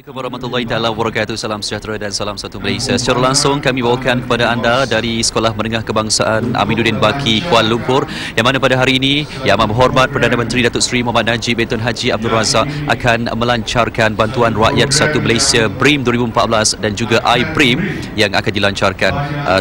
Assalamualaikum warahmatullahi taala wabarakatuh. Salam sejahtera dan salam satu Malaysia. Secara langsung kami bawakan kepada anda dari Sekolah Menengah Kebangsaan Aminuddin Baki Kuala Lumpur, yang mana pada hari ini Yang Amat Berhormat Perdana Menteri Datuk Seri Muhammad Najib Tun Haji Abdul Razak akan melancarkan Bantuan Rakyat Satu Malaysia BRIM 2014 dan juga iBRIM yang akan dilancarkan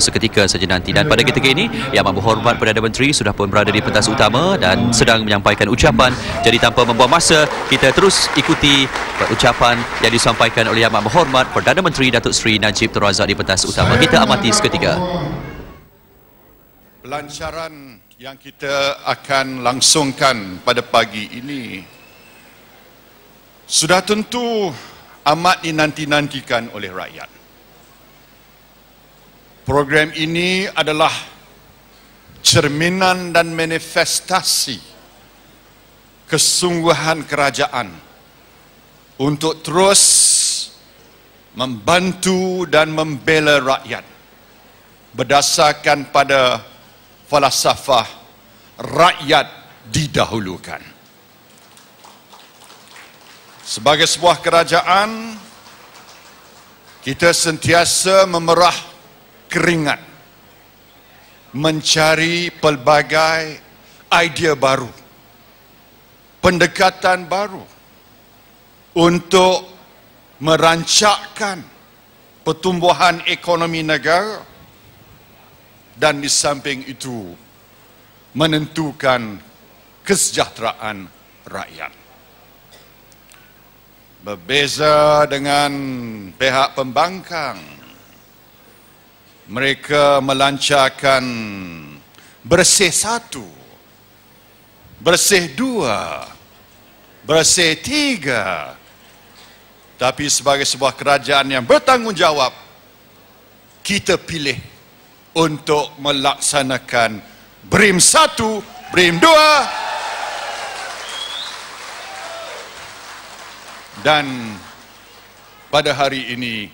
seketika saja nanti. Dan pada ketika ini Yang Amat Berhormat Perdana Menteri sudah pun berada di pentas utama dan sedang menyampaikan ucapan. Jadi tanpa membuang masa, kita terus ikuti ucapan yang disampaikan oleh Yang Amat Berhormat Perdana Menteri Datuk Seri Najib Tun Razak di pentas utama. Kita amati seketika. Pelancaran yang kita akan langsungkan pada pagi ini sudah tentu amat dinanti-nantikan oleh rakyat. Program ini adalah cerminan dan manifestasi kesungguhan kerajaan untuk terus membantu dan membela rakyat berdasarkan pada falsafah rakyat didahulukan. Sebagai sebuah kerajaan, kita sentiasa memerah keringat mencari pelbagai idea baru, pendekatan baru untuk merancakkan pertumbuhan ekonomi negara dan di samping itu menentukan kesejahteraan rakyat. Berbeza dengan pihak pembangkang, mereka melancarkan bersih satu, bersih dua, bersih tiga. Tapi sebagai sebuah kerajaan yang bertanggungjawab, kita pilih untuk melaksanakan BRIM 1, BRIM 2 dan pada hari ini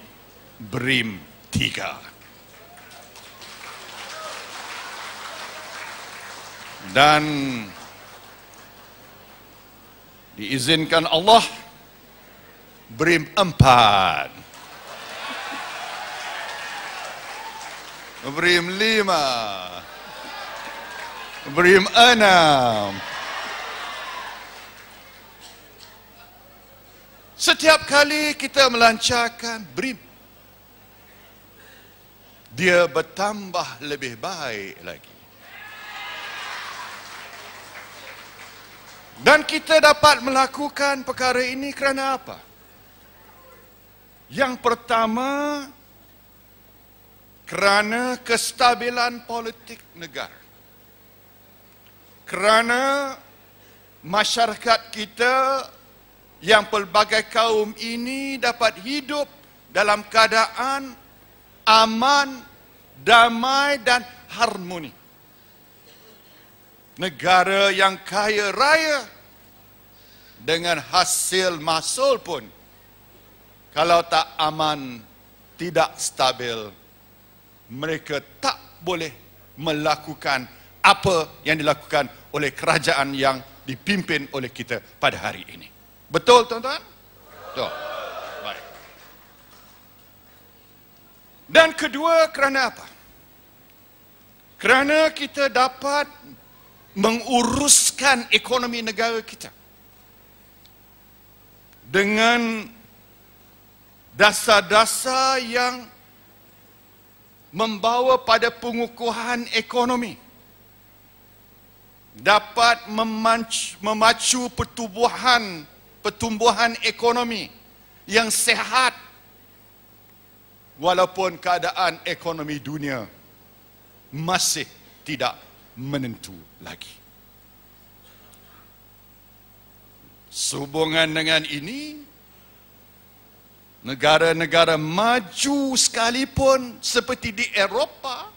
BRIM 3. Dan diizinkan Allah BRIM 4, BRIM 5, BRIM 6. Setiap kali kita melancarkan BRIM, dia bertambah lebih baik lagi. Dan kita dapat melakukan perkara ini kerana apa? Yang pertama, kerana kestabilan politik negara. Kerana masyarakat kita yang pelbagai kaum ini dapat hidup dalam keadaan aman, damai dan harmoni. Negara yang kaya raya dengan hasil mahsul pun kalau tak aman, tidak stabil, mereka tak boleh melakukan apa yang dilakukan oleh kerajaan yang dipimpin oleh kita pada hari ini. Betul, tuan-tuan? Betul. Baik. Dan kedua, kerana apa? Kerana kita dapat menguruskan ekonomi negara kita dengan dasar-dasar yang membawa pada pengukuhan ekonomi, dapat memacu pertumbuhan ekonomi yang sehat walaupun keadaan ekonomi dunia masih tidak menentu lagi. Sehubungan dengan ini, negara-negara maju sekalipun seperti di Eropah,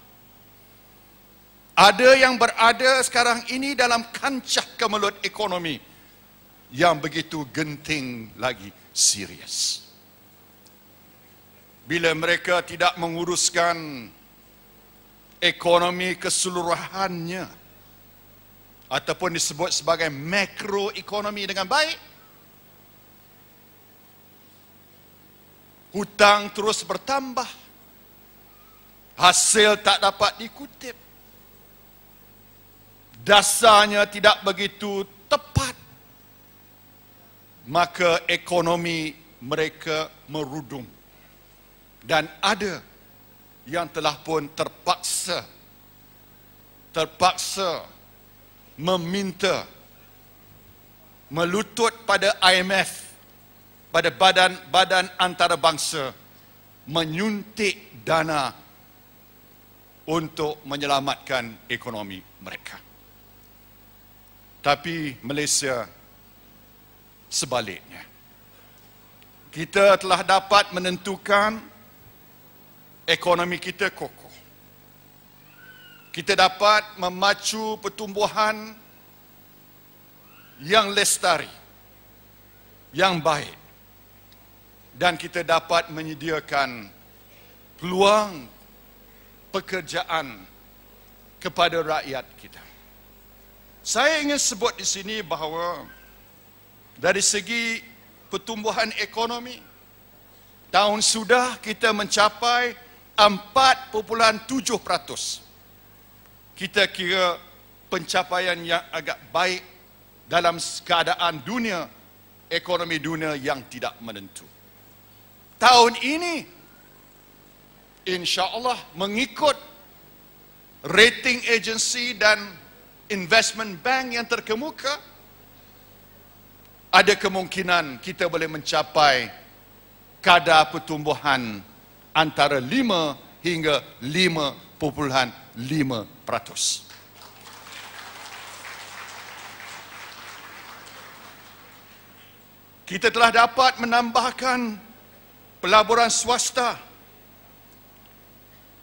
ada yang berada sekarang ini dalam kancah kemelut ekonomi yang begitu genting lagi serius. Bila mereka tidak menguruskan ekonomi keseluruhannya ataupun disebut sebagai makroekonomi dengan baik, hutang terus bertambah, hasil tak dapat dikutip, dasarnya tidak begitu tepat, maka ekonomi mereka merudum. Dan ada yang telah pun terpaksa meminta, melutut pada IMF, pada badan antarabangsa, menyuntik dana untuk menyelamatkan ekonomi mereka. Tapi Malaysia sebaliknya. Kita telah dapat menentukan ekonomi kita kokoh. Kita dapat memacu pertumbuhan yang lestari, yang baik. Dan kita dapat menyediakan peluang pekerjaan kepada rakyat kita. Saya ingin sebut di sini bahawa dari segi pertumbuhan ekonomi, tahun sudah kita mencapai 4.7%. Kita kira pencapaian yang agak baik dalam keadaan dunia, ekonomi dunia yang tidak menentu. Tahun ini, insya-Allah mengikut rating agensi dan investment bank yang terkemuka, ada kemungkinan kita boleh mencapai kadar pertumbuhan antara 5 hingga 5.5%. Kita telah dapat menambahkan pelaburan swasta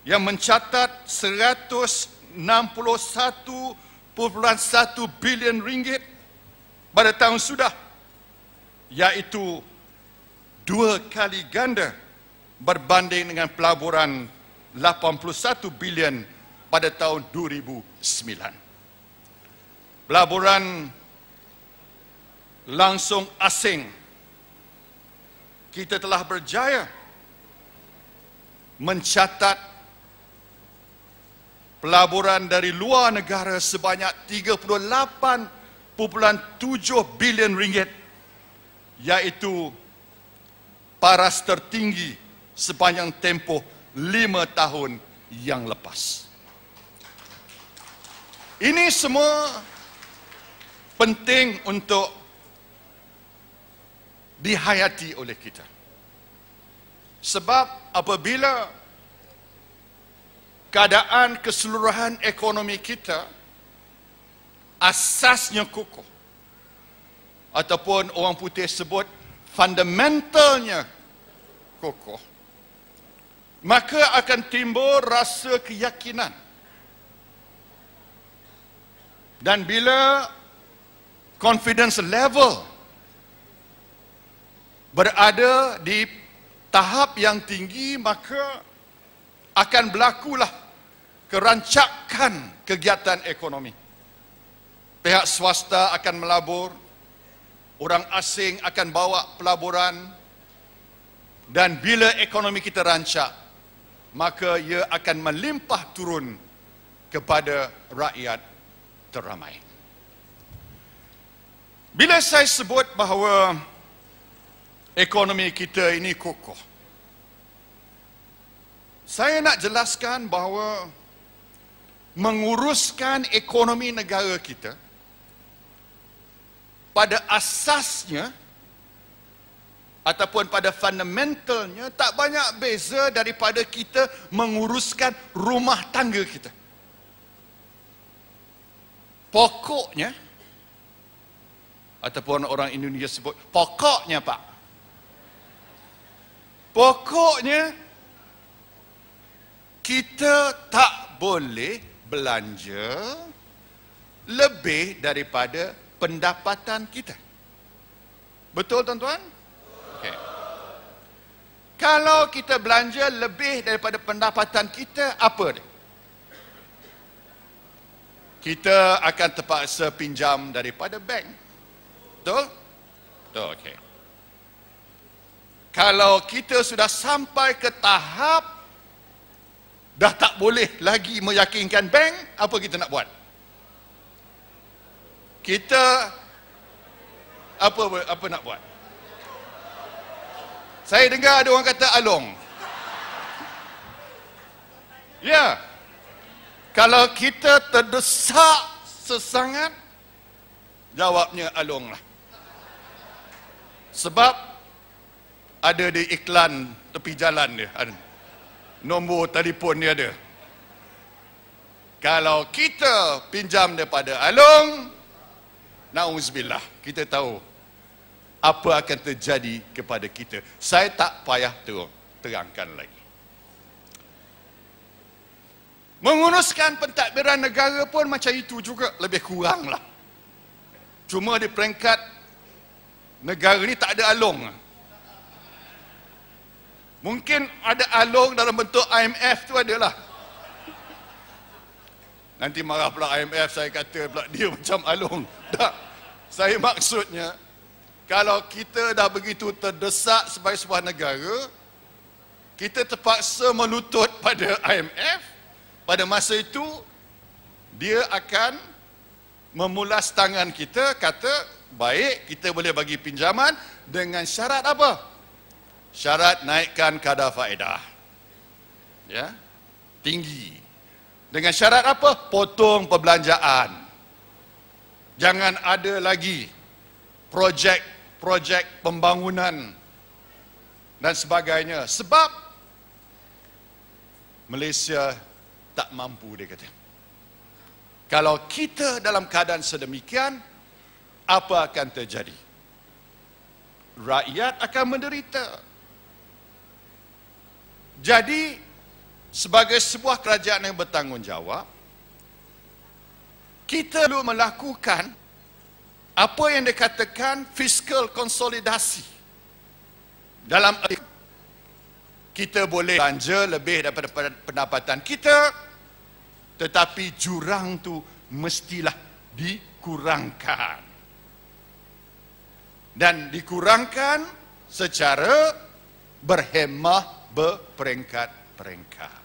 yang mencatat 161.1 bilion ringgit pada tahun sudah, iaitu 2 kali ganda berbanding dengan pelaburan 81 bilion pada tahun 2009. Pelaburan langsung asing, kita telah berjaya mencatat pelaburan dari luar negara sebanyak 38.7 bilion ringgit, iaitu paras tertinggi sepanjang tempoh 5 tahun yang lepas. Ini semua penting untuk dihayati oleh kita. Sebab apabila keadaan keseluruhan ekonomi kita asasnya kokoh, ataupun orang putih sebut fundamentalnya kokoh, maka akan timbul rasa keyakinan. Dan bila confidence level berada di tahap yang tinggi, maka akan berlakulah kerancakan kegiatan ekonomi. Pihak swasta akan melabur, orang asing akan bawa pelaburan, dan bila ekonomi kita rancak, maka ia akan melimpah turun kepada rakyat teramai. Bila saya sebut bahawa ekonomi kita ini kokoh, saya nak jelaskan bahawa menguruskan ekonomi negara kita pada asasnya ataupun pada fundamentalnya tak banyak beza daripada kita menguruskan rumah tangga kita. Pokoknya, ataupun orang Indonesia sebut pokoknya, Pak. Pokoknya kita tak boleh belanja lebih daripada pendapatan kita. Betul, tuan-tuan? Okay. Kalau kita belanja lebih daripada pendapatan kita, apa dia? Kita akan terpaksa pinjam daripada bank. Betul? Betul, okey. Kalau kita sudah sampai ke tahap dah tak boleh lagi meyakinkan bank, apa kita nak buat? Kita apa nak buat? Saya dengar ada orang kata along. Ya. Kalau kita terdesak sesangat, jawabnya along lah. Sebab ada di iklan tepi jalan dia, ada nombor telefon dia ada. Kalau kita pinjam daripada along, na'udzubillah, kita tahu apa akan terjadi kepada kita. Saya tak payah terangkan lagi. Menguruskan pentadbiran negara pun macam itu juga, lebih kurang lah. Cuma di peringkat negara ni tak ada along. Mungkin ada along dalam bentuk IMF tu adalah. Nanti marah pula IMF, saya kata pula dia macam along. Tak. Saya maksudnya, kalau kita dah begitu terdesak sebagai sebuah negara, kita terpaksa melutut pada IMF. Pada masa itu, dia akan memulas tangan kita, kata, baik, kita boleh bagi pinjaman dengan syarat apa? Syarat naikkan kadar faedah. Ya, tinggi. Dengan syarat apa? Potong perbelanjaan. Jangan ada lagi projek pembangunan dan sebagainya. Sebab Malaysia tak mampu, dia kata. Kalau kita dalam keadaan sedemikian, apa akan terjadi? Rakyat akan menderita. Jadi, sebagai sebuah kerajaan yang bertanggungjawab, kita perlu melakukan apa yang dikatakan fiskal konsolidasi. Dalam kita boleh belanja lebih daripada pendapatan kita, tetapi jurang tu mestilah dikurangkan. Dan dikurangkan secara berhemah berperingkat-peringkat.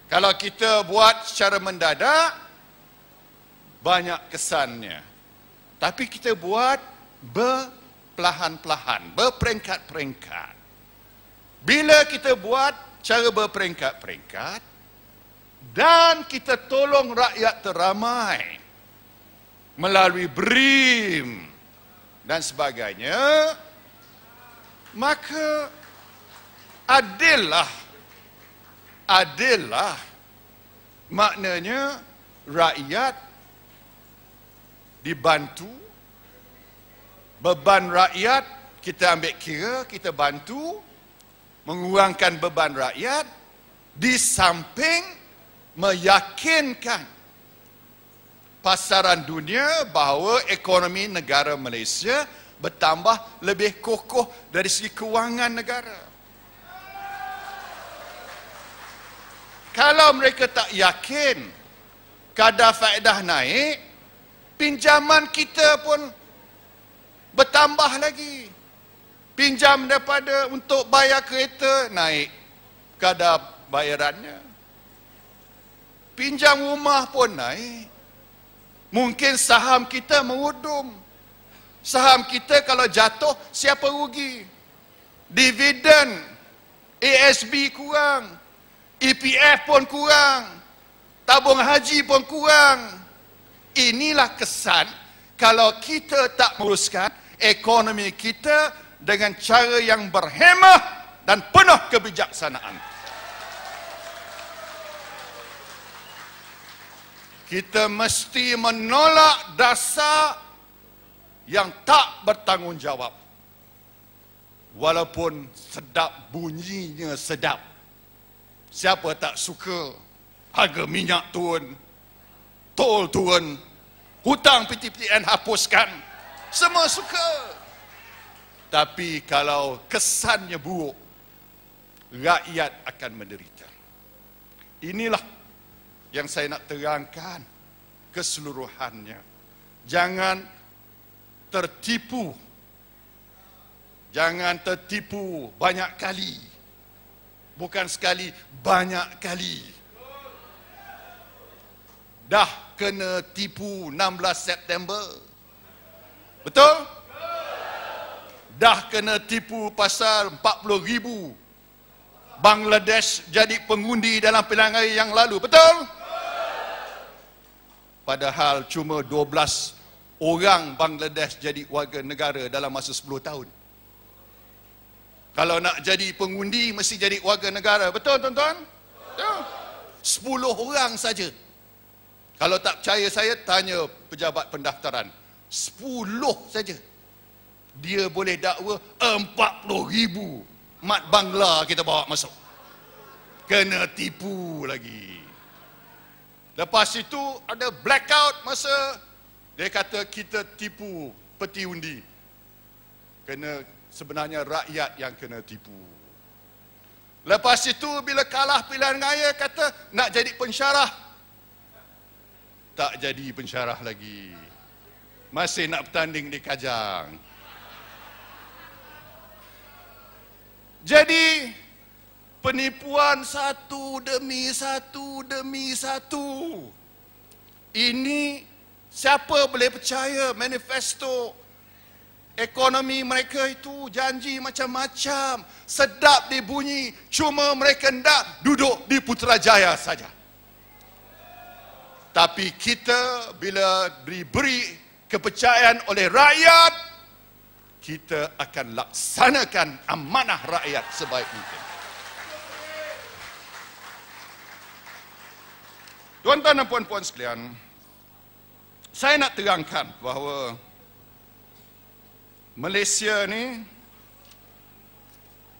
Kalau kita buat secara mendadak, banyak kesannya. Tapi kita buat berpelahan-pelahan, berperingkat-peringkat. Bila kita buat cara berperingkat-peringkat, dan kita tolong rakyat teramai melalui BRIM dan sebagainya, maka adillah. Maknanya rakyat dibantu, beban rakyat kita ambil kira, kita bantu mengurangkan beban rakyat, di samping meyakinkan pasaran dunia bahawa ekonomi negara Malaysia bertambah lebih kokoh dari segi kewangan negara. Kalau mereka tak yakin kadar faedah naik, pinjaman kita pun bertambah lagi. Pinjam daripada untuk bayar kereta, naik kadar bayarannya. Pinjam rumah pun naik. Mungkin saham kita mengudum. Saham kita kalau jatuh, siapa rugi? Dividen ASB kurang, EPF pun kurang, tabung haji pun kurang. Inilah kesan kalau kita tak menguruskan ekonomi kita dengan cara yang berhemah dan penuh kebijaksanaan. Kita mesti menolak dasar yang tak bertanggungjawab. Walaupun sedap, bunyinya sedap. Siapa tak suka harga minyak turun, tol turun, hutang PTPN hapuskan. Semua suka. Tapi kalau kesannya buruk, rakyat akan menderita. Inilah yang saya nak terangkan keseluruhannya. Jangan tertipu Jangan tertipu banyak kali. Bukan sekali, banyak kali. Dah kena tipu 16 September. Betul? Dah kena tipu pasal 40,000 Bangladesh jadi pengundi dalam pilihan raya yang lalu. Betul? Padahal cuma 12 orang Bangladesh jadi warga negara dalam masa 10 tahun. Kalau nak jadi pengundi, mesti jadi warga negara. Betul, tuan-tuan? Betul. 10 orang saja. Kalau tak percaya saya, tanya pejabat pendaftaran. 10 saja. Dia boleh dakwa 40,000 mat Bangla kita bawa masuk. Kena tipu lagi. Lepas itu ada blackout masa dia kata kita tipu peti undi. Sebenarnya rakyat yang kena tipu. Lepas itu bila kalah pilihan raya kata nak jadi pensyarah. Tak jadi pensyarah lagi. Masih nak bertanding di Kajang. Jadi penipuan satu demi satu demi satu. Ini siapa boleh percaya manifesto ekonomi mereka itu janji macam-macam. Sedap dibunyi, cuma mereka hendak duduk di Putrajaya saja. Tapi kita bila diberi kepercayaan oleh rakyat, kita akan laksanakan amanah rakyat sebaik mungkin. Tuan-tuan dan puan-puan sekalian, saya nak terangkan bahawa Malaysia ni,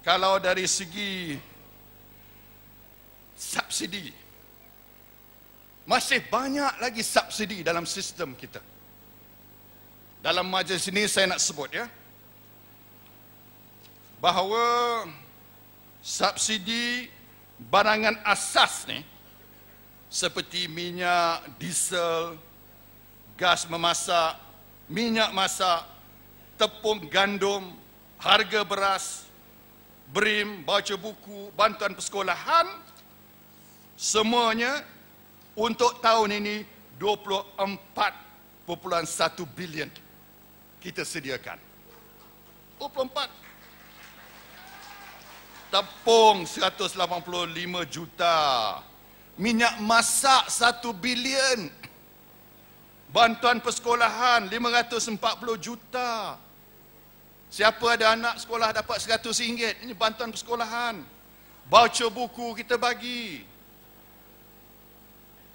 kalau dari segi subsidi, masih banyak lagi subsidi dalam sistem kita. Dalam majlis ini saya nak sebut ya, bahawa subsidi barangan asas ni, seperti minyak, diesel, gas memasak, minyak masak, tepung gandum, harga beras, BRIM, baca buku, bantuan persekolahan, semuanya untuk tahun ini 24.1 bilion kita sediakan. 24. Tepung 185 juta. Minyak masak 1 bilion. Bantuan persekolahan 540 juta. Siapa ada anak sekolah dapat RM100? Ini bantuan persekolahan. Baca buku kita bagi.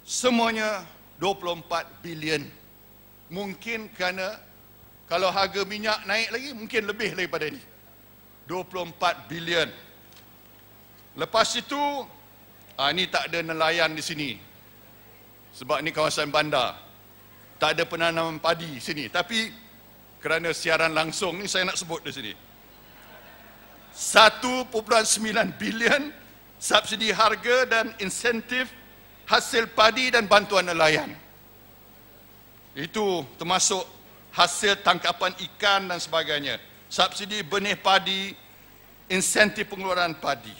Semuanya 24 bilion. Mungkin kerana kalau harga minyak naik lagi, mungkin lebih daripada ini. 24 bilion. Lepas itu, ini tak ada nelayan di sini. Sebab ini kawasan bandar. Tak ada penanaman padi sini. Tapi kerana siaran langsung ni saya nak sebut di sini. 1.9 bilion subsidi harga dan insentif hasil padi dan bantuan nelayan. Itu termasuk hasil tangkapan ikan dan sebagainya. Subsidi benih padi, insentif pengeluaran padi.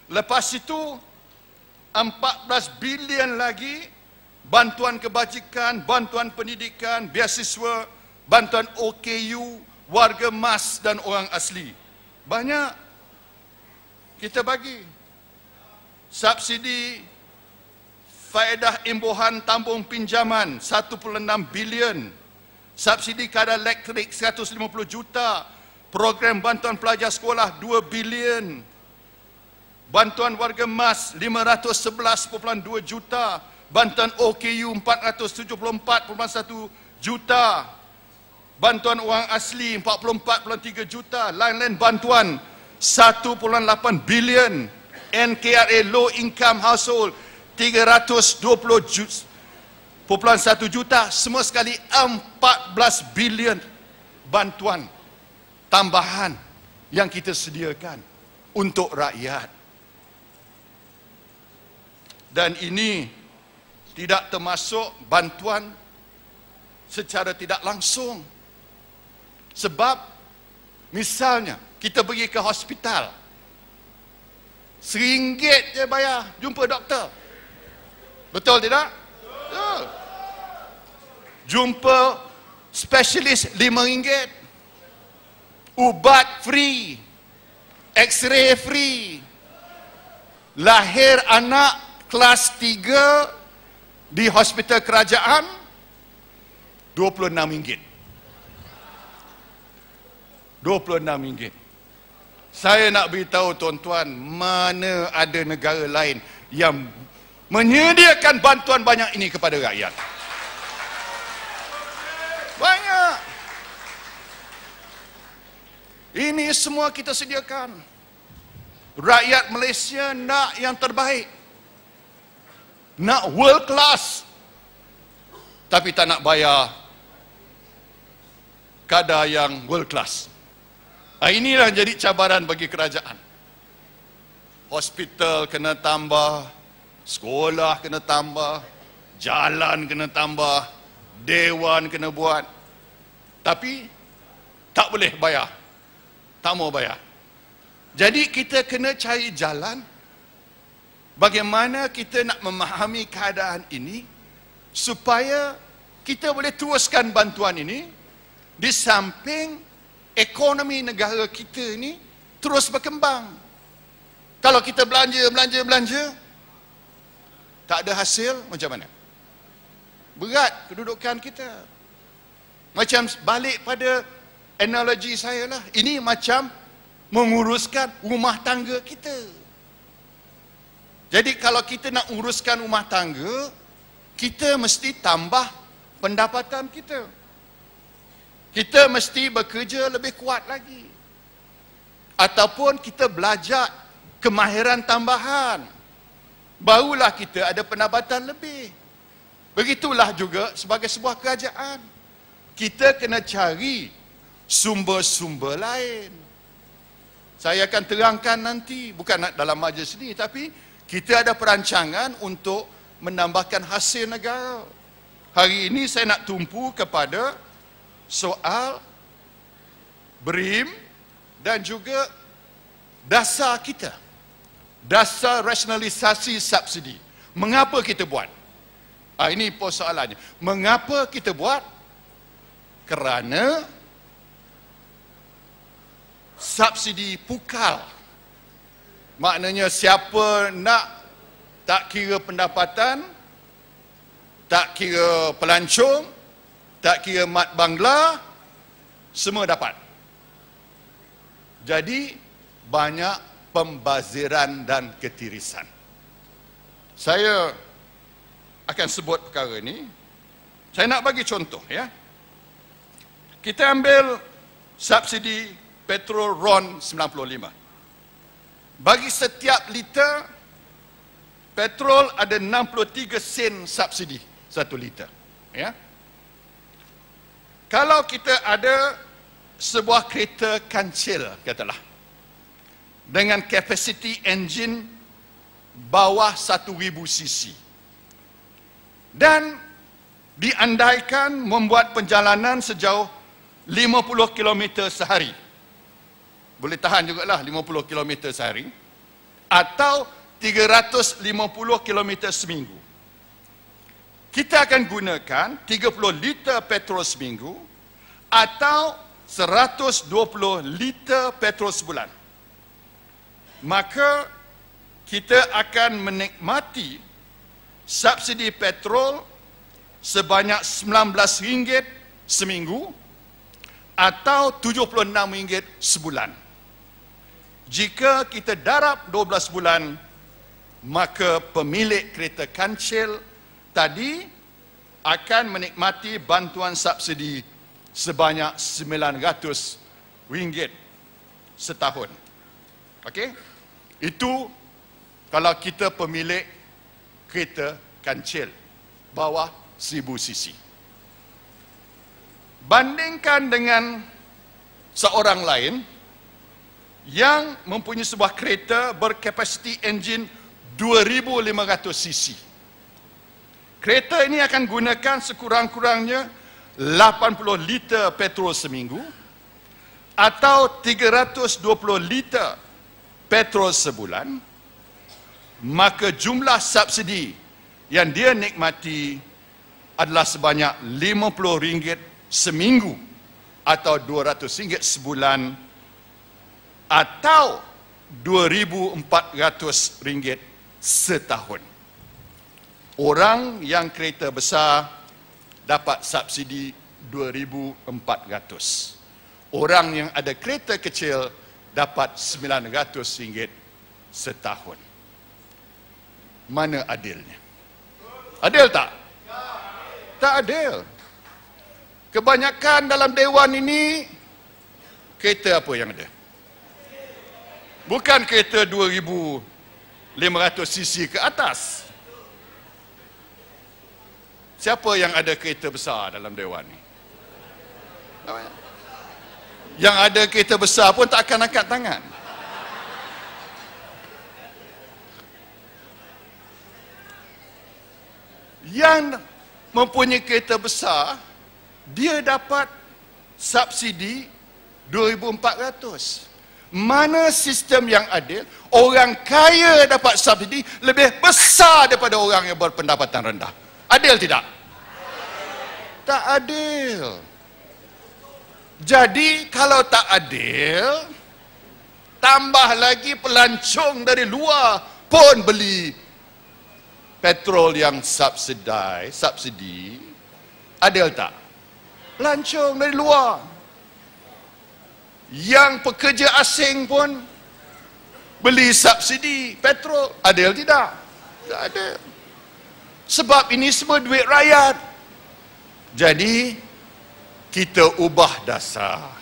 Lepas itu 14 bilion lagi bantuan kebajikan, bantuan pendidikan, beasiswa, bantuan OKU, warga mas dan orang asli. Banyak kita bagi. Subsidi faedah imbuhan tambung pinjaman 1.6 bilion. Subsidi kadar elektrik 150 juta. Program bantuan pelajar sekolah 2 bilion. Bantuan warga mas 511.2 juta. Bantuan OKU 474.1 juta. Bantuan orang asli 44.3 juta. Lain-lain bantuan 1.8 bilion. NKRA low income household 320.1 juta. Semua sekali 14 bilion bantuan tambahan yang kita sediakan untuk rakyat. Dan ini tidak termasuk bantuan secara tidak langsung. Sebab Misalnya, kita pergi ke hospital, RM1 je bayar jumpa doktor. Betul tidak? Betul. Jumpa spesialis RM5. Ubat free. X-ray free. Lahir anak kelas 3 di hospital kerajaan RM26. RM26. Saya nak beritahu tuan-tuan, mana ada negara lain yang menyediakan bantuan banyak ini kepada rakyat. Banyak. Ini semua kita sediakan. Rakyat Malaysia nak yang terbaik. Nak world class. Tapi tak nak bayar kadar yang world class. Inilah jadi cabaran bagi kerajaan. Hospital kena tambah, sekolah kena tambah, jalan kena tambah, dewan kena buat. Tapi tak boleh bayar. Tak mau bayar. Jadi kita kena cari jalan bagaimana kita nak memahami keadaan ini supaya kita boleh teruskan bantuan ini di samping ekonomi negara kita ni terus berkembang. Kalau kita belanja, tak ada hasil, macam mana? Berat kedudukan kita. Macam balik pada analogi saya lah. Ini macam menguruskan rumah tangga kita. Jadi kalau kita nak uruskan rumah tangga, kita mesti tambah pendapatan kita. Kita mesti bekerja lebih kuat lagi. Ataupun kita belajar kemahiran tambahan. Barulah kita ada pendapatan lebih. Begitulah juga sebagai sebuah kerajaan. Kita kena cari sumber-sumber lain. Saya akan terangkan nanti, bukan dalam majlis ini, tapi kita ada perancangan untuk menambahkan hasil negara. Hari ini saya nak tumpu kepada soal BRIM dan juga dasar kita. Dasar rasionalisasi subsidi. Mengapa kita buat? Ini persoalannya. Mengapa kita buat? Kerana subsidi pukal. Maknanya siapa nak, tak kira pendapatan, tak kira pelancong, tak kira mat bangla, semua dapat. Jadi banyak pembaziran dan ketirisan. Saya akan sebut perkara ini. Saya nak bagi contoh ya. Kita ambil subsidi petrol RON 95. Bagi setiap liter petrol ada 63 sen subsidi 1 liter. Ya. Kalau kita ada sebuah kereta kancil, katalah, dengan kapasiti enjin bawah 1000 cc dan diandaikan membuat perjalanan sejauh 50 km sehari, boleh tahan jugalah 50 km sehari, atau 350 km seminggu. Kita akan gunakan 30 liter petrol seminggu atau 120 liter petrol sebulan. Maka kita akan menikmati subsidi petrol sebanyak RM19 seminggu atau RM76 sebulan. Jika kita darab 12 bulan, maka pemilik kereta kancil tadi akan menikmati bantuan subsidi sebanyak RM900 setahun. Okey? Itu kalau kita pemilik kereta kancil bawah 1000 cc. Bandingkan dengan seorang lain yang mempunyai sebuah kereta berkapasiti enjin 2500 cc. Kereta ini akan gunakan sekurang-kurangnya 80 liter petrol seminggu atau 320 liter petrol sebulan, maka jumlah subsidi yang dia nikmati adalah sebanyak RM50 seminggu atau RM200 sebulan atau RM2,400 setahun. Orang yang kereta besar dapat subsidi RM2,400. Orang yang ada kereta kecil dapat RM900 setahun. Mana adilnya? Adil tak? Tak adil. Kebanyakan dalam dewan ini, kereta apa yang ada? Bukan kereta 2,500cc ke atas. Siapa yang ada kereta besar dalam dewan ini? Yang ada kereta besar pun tak akan angkat tangan. Yang mempunyai kereta besar, dia dapat subsidi RM2,400. Mana sistem yang adil? Orang kaya dapat subsidi lebih besar daripada orang yang berpendapatan rendah. Adil tidak? Tak adil. Jadi kalau tak adil, tambah lagi pelancong dari luar pun beli petrol yang subsidi. Adil tak? Pelancong dari luar. Yang pekerja asing pun beli subsidi petrol. Adil tidak? Tak adil. Sebab ini semua duit rakyat. Jadi kita ubah dasar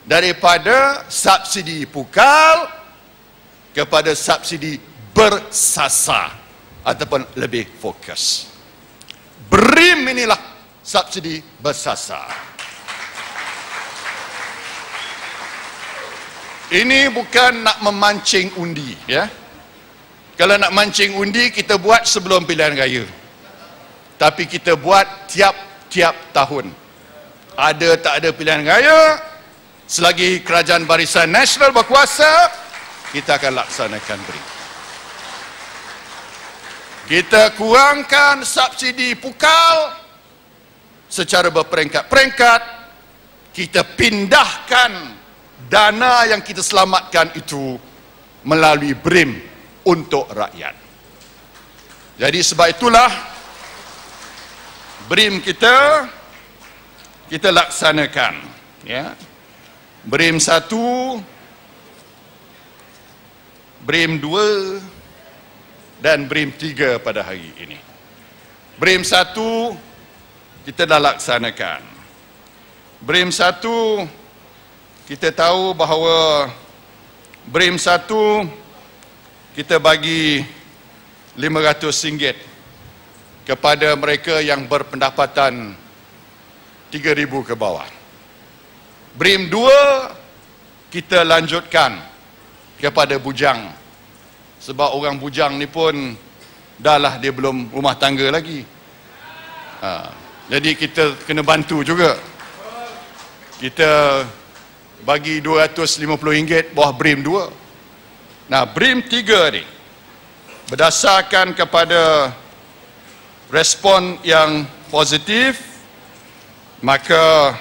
daripada subsidi pukal kepada subsidi bersasar ataupun lebih fokus. BRIM inilah subsidi bersasar. Ini bukan nak memancing undi, ya. Kalau nak mancing undi, kita buat sebelum pilihan raya. Tapi kita buat tiap-tiap tahun. Ada tak ada pilihan raya, selagi Kerajaan Barisan Nasional berkuasa, kita akan laksanakan BRIM. Kita kurangkan subsidi pukal secara berperingkat-peringkat. Kita pindahkan dana yang kita selamatkan itu melalui BRIM untuk rakyat. Jadi sebab itulah BRIM kita laksanakan, ya. BRIM 1, BRIM 2 dan BRIM 3 pada hari ini. BRIM 1 kita dah laksanakan. BRIM 1 kita tahu bahawa BRIM 1 kita bagi RM500 kepada mereka yang berpendapatan RM3,000 ke bawah. BRIM 2 kita lanjutkan kepada bujang. Sebab orang bujang ni pun dahlah dia belum rumah tangga lagi. Jadi kita kena bantu juga. Kita bagi RM250 bawah BRIM 2. Nah, BRIM 3 ni berdasarkan kepada respon yang positif, maka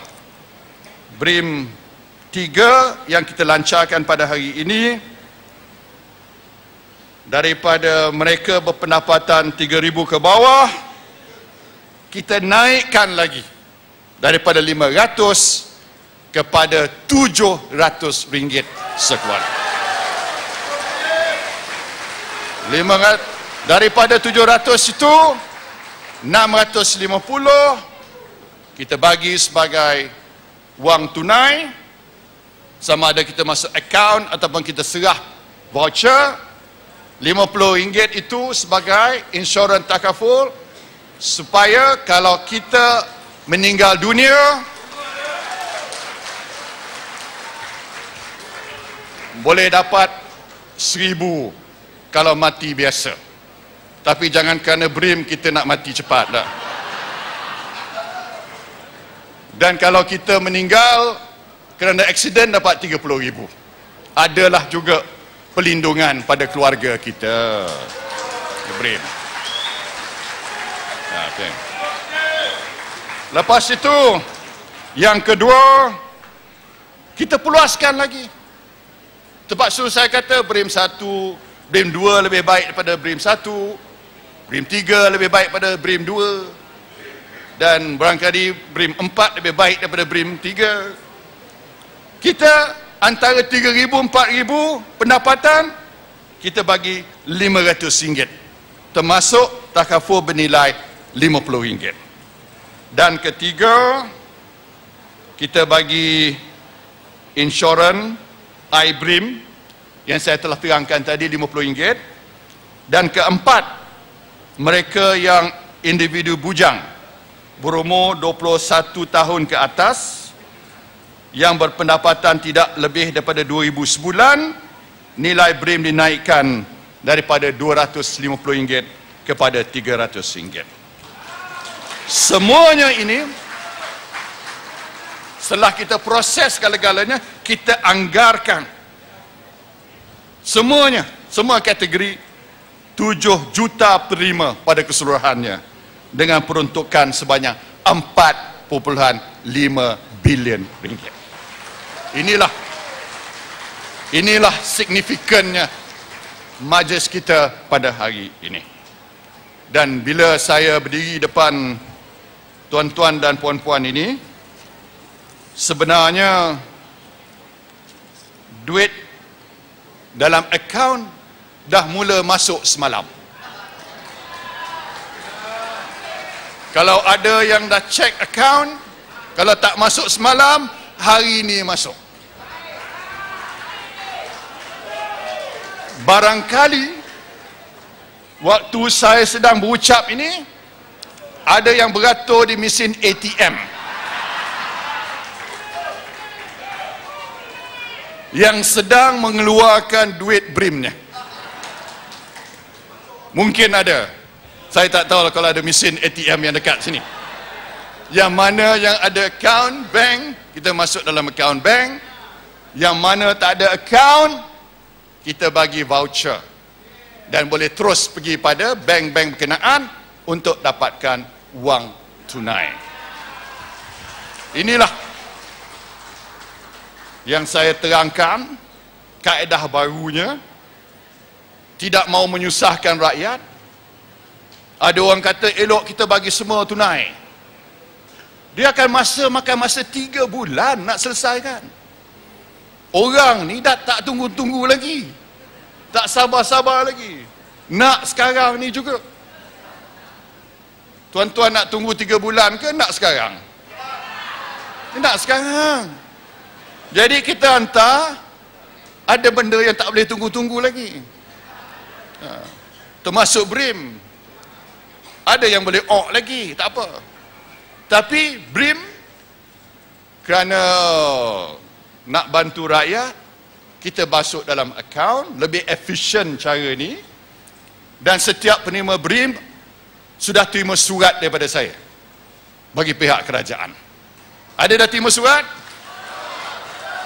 BRIM 3 yang kita lancarkan pada hari ini, daripada mereka berpendapatan RM3,000 ke bawah, kita naikkan lagi daripada RM500 kepada RM700 sekuala. Daripada RM700 itu RM650 kita bagi sebagai wang tunai, sama ada kita masuk akaun ataupun kita serah voucher. RM50 itu sebagai insurans takaful, supaya kalau kita meninggal dunia boleh dapat RM1,000 kalau mati biasa. Tapi jangan kerana BRIM kita nak mati cepat dah. Dan kalau kita meninggal kerana aksiden dapat 30,000. Adalah juga pelindungan pada keluarga kita. BRIM. Okay. Lepas itu, yang kedua, kita peluaskan lagi. Terpaksa saya kata BRIM 1, BRIM 2 lebih baik daripada BRIM 1, BRIM 3 lebih baik daripada BRIM 2, dan barangkali BRIM 4 lebih baik daripada BRIM 3. Kita antara 3,000, 4,000 pendapatan, kita bagi RM500, termasuk takaful bernilai RM50. Dan ketiga, kita bagi insurans iBRIM yang saya telah terangkan tadi RM50. Dan keempat, mereka yang individu bujang berumur 21 tahun ke atas yang berpendapatan tidak lebih daripada RM2,000 sebulan, nilai BRIM dinaikkan daripada RM250 kepada RM300. Semuanya ini setelah kita proses segala-galanya, kita anggarkan semuanya, semua kategori 7 juta penerima pada keseluruhannya dengan peruntukan sebanyak RM4.5 bilion. Inilah signifikannya majlis kita pada hari ini. Dan bila saya berdiri depan tuan-tuan dan puan-puan ini, sebenarnya duit dalam akaun dah mula masuk semalam. Kalau ada yang dah cek akaun, kalau tak masuk semalam, hari ini masuk. Barangkali waktu saya sedang berucap ini, ada yang beratur di mesin ATM yang sedang mengeluarkan duit BRIM-nya. Mungkin ada. Saya tak tahu kalau ada mesin ATM yang dekat sini. Yang mana yang ada akaun bank, kita masuk dalam akaun bank. Yang mana tak ada akaun, kita bagi voucher. Dan boleh terus pergi pada bank-bank berkenaan untuk dapatkan wang tunai. Inilah yang saya terangkan, kaedah barunya. Tidak mau menyusahkan rakyat. Ada orang kata elok kita bagi semua tunai. Dia akan makan masa 3 bulan nak selesaikan. Orang ni dah tak tunggu-tunggu lagi. Tak sabar-sabar lagi. Nak sekarang ni juga. Tuan-tuan nak tunggu 3 bulan ke nak sekarang? Nak sekarang. Jadi kita hantar, ada benda yang tak boleh tunggu-tunggu lagi. Termasuk BRIM. Ada yang boleh lagi, tak apa. Tapi BRIM, kerana nak bantu rakyat, kita masuk dalam akaun, lebih efisien cara ni. Dan setiap penerima BRIM sudah terima surat daripada saya bagi pihak kerajaan. Ada dah terima surat?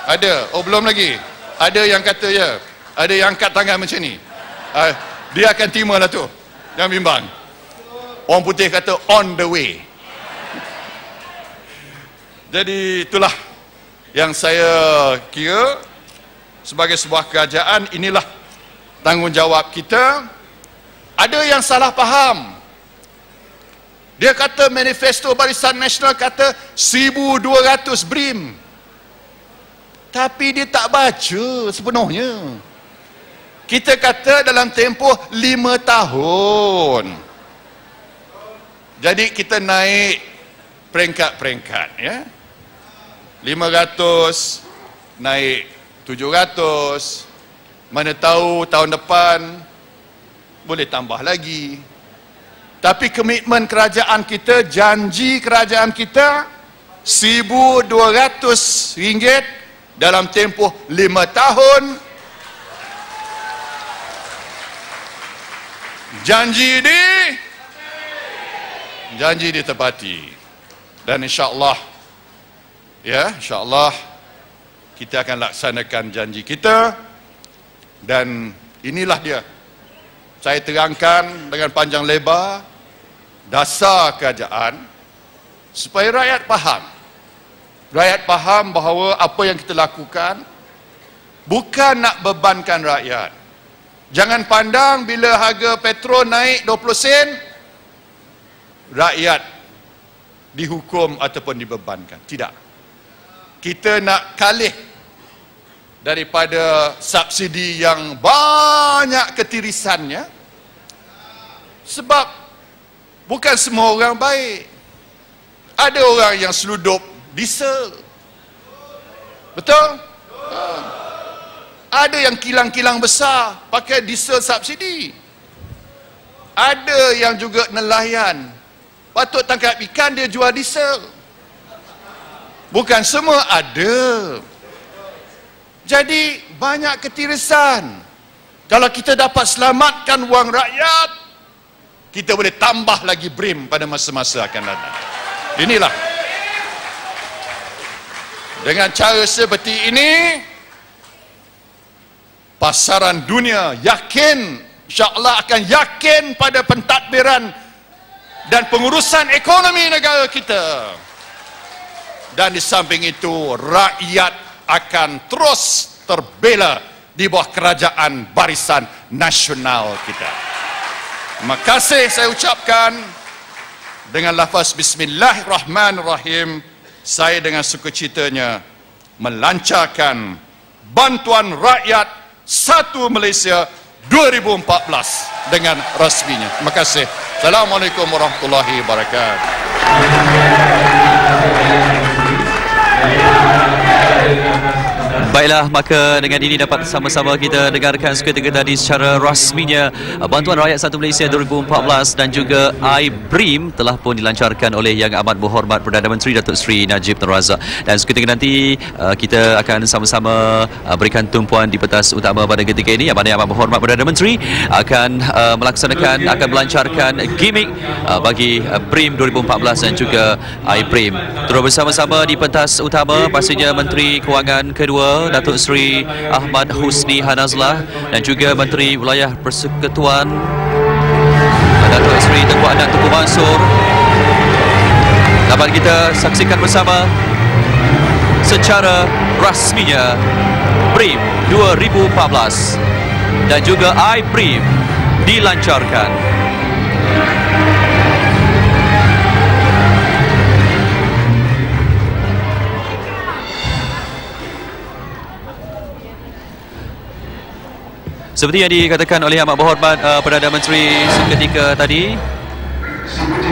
Ada. Oh, belum lagi. Ada yang kata ya. Ada yang angkat tangan macam ni. Dia akan terima lah tu. Jangan bimbang. Orang putih kata on the way. Jadi itulah yang saya kira sebagai sebuah kerajaan, inilah tanggungjawab kita. Ada yang salah faham. Dia kata manifesto Barisan Nasional kata 1,200 BRIM. Tapi dia tak baca sepenuhnya. Kita kata dalam tempoh 5 tahun. Jadi kita naik peringkat-peringkat, ya. 500 naik 700. Mana tahu tahun depan boleh tambah lagi. Tapi komitmen kerajaan kita, janji kerajaan kita, RM1,200 dalam tempoh 5 tahun. Janji ditepati. Dan insya-Allah, ya, insya-Allah kita akan laksanakan janji kita, dan inilah dia. Saya terangkan dengan panjang lebar dasar kerajaan supaya rakyat faham. Rakyat faham bahawa apa yang kita lakukan bukan nak bebankan rakyat. Jangan pandang bila harga petrol naik 20 sen, rakyat dihukum ataupun dibebankan. Tidak. Kita nak kalih daripada subsidi yang banyak ketirisannya, sebab bukan semua orang baik. Ada orang yang seludup diesel. Betul? Ada yang kilang-kilang besar pakai diesel subsidi. Ada yang juga nelayan, patut tangkap ikan dia jual diesel. Bukan semua ada. Jadi banyak ketirisan. Kalau kita dapat selamatkan wang rakyat, kita boleh tambah lagi BRIM pada masa-masa akan datang. Inilah. Dengan cara seperti ini, pasaran dunia yakin, insya-Allah akan yakin pada pentadbiran dan pengurusan ekonomi negara kita. Dan di samping itu, rakyat akan terus terbela di bawah kerajaan Barisan Nasional kita. Terima kasih saya ucapkan. Dengan lafaz Bismillahirrahmanirrahim, saya dengan sukacitanya melancarkan bantuan rakyat 1 Malaysia 2014 dengan rasminya. Terima kasih. Assalamualaikum warahmatullahi wabarakatuh. Baiklah, maka dengan ini dapat sama-sama kita dengarkan seketika tadi secara rasminya Bantuan Rakyat 1 Malaysia 2014 dan juga iBRIM telah pun dilancarkan oleh Yang Amat Berhormat Perdana Menteri Datuk Seri Najib Tun Razak. Dan seketika nanti kita akan sama-sama berikan tumpuan di pentas utama pada ketika ini, yang mana Yang Amat Berhormat Perdana Menteri akan akan melancarkan gimmick bagi BRIM 2014 dan juga iBRIM. Terus bersama-sama di pentas utama pastinya Menteri Kewangan kedua Datuk Seri Ahmad Husni Hanazlah dan juga Menteri Wilayah Persekutuan Datuk Seri Tengku Anak Tunku Mansur. Dapat kita saksikan bersama secara rasminya BRIM 2014 dan juga iBRIM dilancarkan. Seperti yang dikatakan oleh Amat Berhormat Perdana Menteri seketika tadi,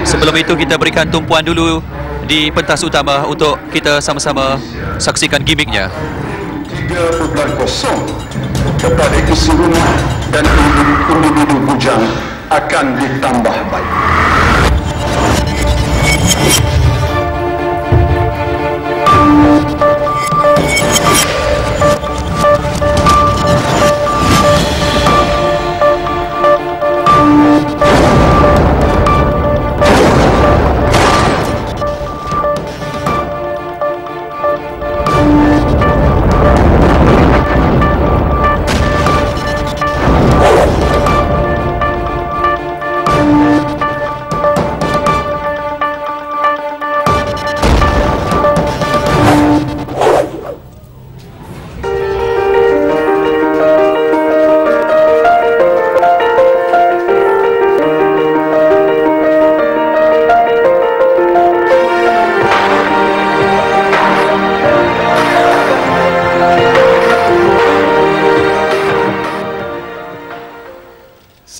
sebelum itu kita berikan tumpuan dulu di pentas utama untuk kita sama-sama saksikan gimmicknya. 3.0 kepada isi rumah dan individu bujang akan ditambah baik.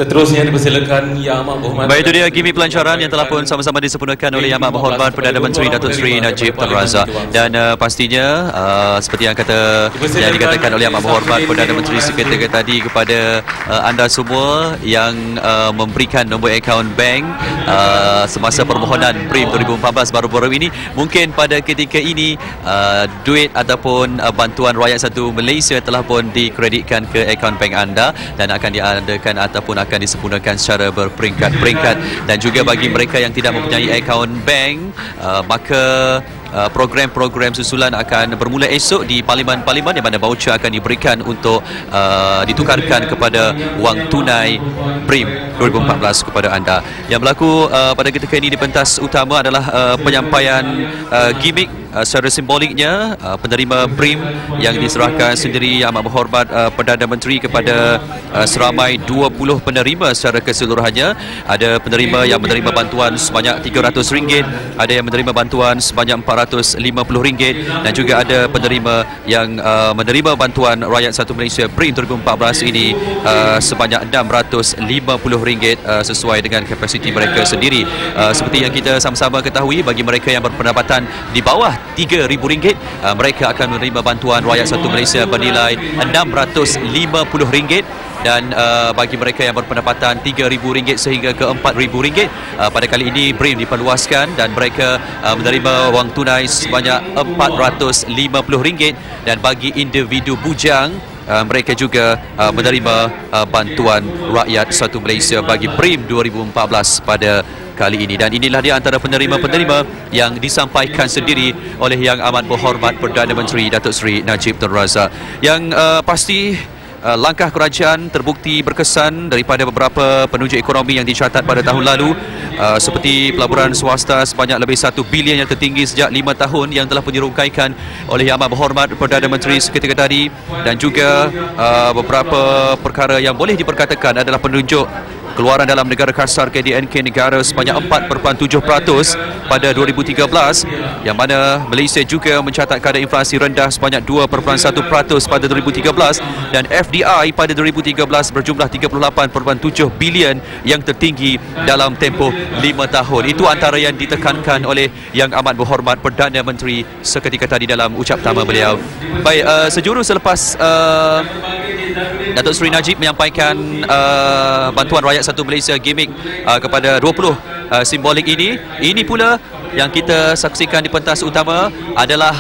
Seterusnya dipersilakan Yang Amat Berhormat. Baik, itu dia gimmick pelancaran yang telah pun sama-sama disempurnakan oleh Yang Amat Berhormat Perdana Menteri Datuk Seri Najib Tun Razak. Dan pastinya seperti yang dikatakan oleh Yang Amat Berhormat Perdana Menteri seketika tadi kepada anda semua yang memberikan nombor akaun bank semasa permohonan BRIM 2014 baru-baru ini, mungkin pada ketika ini duit ataupun bantuan rakyat 1 Malaysia telah pun dikreditkan ke akaun bank anda dan akan diadakan ataupun akan disempurnakan secara berperingkat-peringkat. Dan juga bagi mereka yang tidak mempunyai akaun bank, maka program-program susulan akan bermula esok di parlimen-parlimen, di mana voucher akan diberikan untuk ditukarkan kepada wang tunai BRIM 2014 kepada anda. Yang berlaku pada ketika ini di pentas utama adalah penyampaian gimmick secara simboliknya penerima BRIM yang diserahkan sendiri Yang Amat Berhormat Perdana Menteri kepada seramai 20 penerima secara keseluruhannya. Ada penerima yang menerima bantuan sebanyak RM300, ada yang menerima bantuan sebanyak RM450 dan juga ada penerima yang menerima bantuan Rakyat Satu Malaysia BRIM 2014 ini sebanyak RM650 sesuai dengan kapasiti mereka sendiri. Seperti yang kita sama-sama ketahui, bagi mereka yang berpendapatan di bawah RM3,000, mereka akan menerima bantuan Rakyat Satu Malaysia bernilai RM650 dan bagi mereka yang berpendapatan RM3,000 sehingga ke RM4,000, pada kali ini BRIM diperluaskan dan mereka menerima wang tunai sebanyak RM450 dan bagi individu bujang mereka juga menerima bantuan Rakyat Satu Malaysia bagi BRIM 2014 pada kali ini. Dan inilah dia antara penerima-penerima yang disampaikan sendiri oleh Yang Amat Berhormat Perdana Menteri Datuk Seri Najib Tun Razak. Yang pasti langkah kerajaan terbukti berkesan daripada beberapa penunjuk ekonomi yang dicatat pada tahun lalu, seperti pelaburan swasta sebanyak lebih 1 bilion yang tertinggi sejak 5 tahun yang telah pun dirungkaikan oleh Yang Amat Berhormat Perdana Menteri seketika tadi, dan juga beberapa perkara yang boleh diperkatakan adalah penunjuk keluaran dalam negara kasar KDNK negara sebanyak 4.7% pada 2013, yang mana Malaysia juga mencatat kadar inflasi rendah sebanyak 2.1% pada 2013 dan FDI pada 2013 berjumlah 38.7 bilion yang tertinggi dalam tempoh 5 tahun. Itu antara yang ditekankan oleh Yang Amat Berhormat Perdana Menteri seketika tadi dalam ucap pertama beliau. Baik, sejurus selepas Datuk Seri Najib menyampaikan bantuan Rakyat Satu Malaysia gimmick kepada 20 simbolik ini pula yang kita saksikan di pentas utama adalah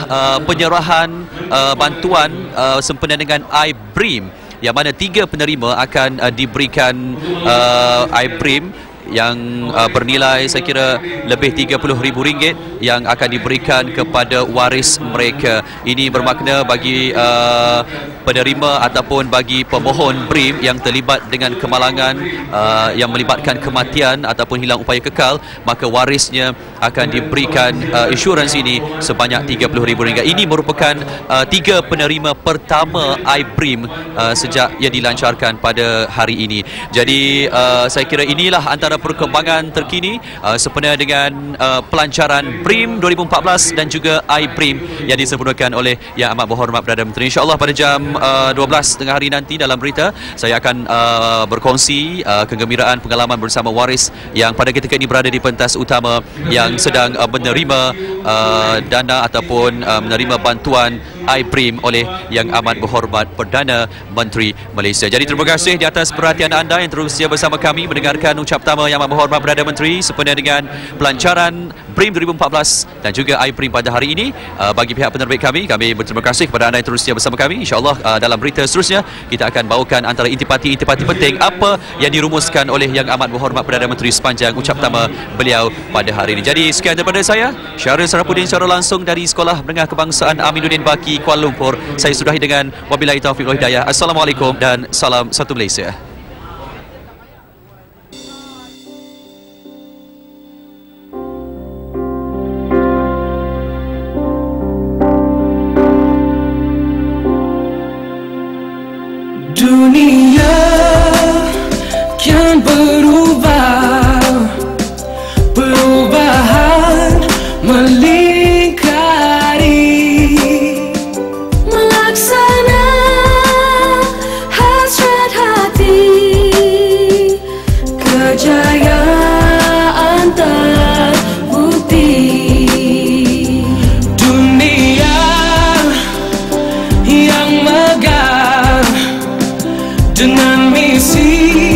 penyerahan bantuan sempena dengan iBRIM, yang mana 3 penerima akan diberikan iBRIM yang bernilai saya kira lebih RM30,000 yang akan diberikan kepada waris mereka. Ini bermakna bagi penerima ataupun bagi pemohon BRIM yang terlibat dengan kemalangan yang melibatkan kematian ataupun hilang upaya kekal, maka warisnya akan diberikan insurans ini sebanyak RM30,000. Ini merupakan 3 penerima pertama iBRIM sejak ia dilancarkan pada hari ini. Jadi saya kira inilah antara perkembangan terkini sempena dengan pelancaran BRIM 2014 dan juga iBRIM yang disempurnakan oleh Yang Amat Berhormat Perdana Menteri. InsyaAllah pada jam 12 tengah hari nanti dalam berita saya akan berkongsi kegembiraan pengalaman bersama waris yang pada ketika ini berada di pentas utama yang sedang menerima dana ataupun menerima bantuan iBRIM oleh Yang Amat Berhormat Perdana Menteri Malaysia. Jadi terima kasih di atas perhatian anda yang terus setia bersama kami mendengarkan ucap pertama Yang Amat Berhormat Perdana Menteri sempena dengan pelancaran BRIM 2014 dan juga iBRIM pada hari ini. Bagi pihak penerbit kami berterima kasih kepada anda yang terus setia bersama kami. InsyaAllah dalam berita seterusnya kita akan bawakan antara intipati-intipati penting apa yang dirumuskan oleh Yang Amat Berhormat Perdana Menteri sepanjang ucap pertama beliau pada hari ini. Jadi sekian daripada saya, Syahril Sarapuddin, secara langsung dari Sekolah Menengah Kebangsaan Aminuddin Baki, Kuala Lumpur. Saya sudahi dengan wabillahi taufiq wal hidayah. Assalamualaikum dan salam satu Malaysia. Dunia kian berubah, perubahan melingkari, melaksana hasrat hati, kejayaan terbukti. Dunia yang megah dengan misi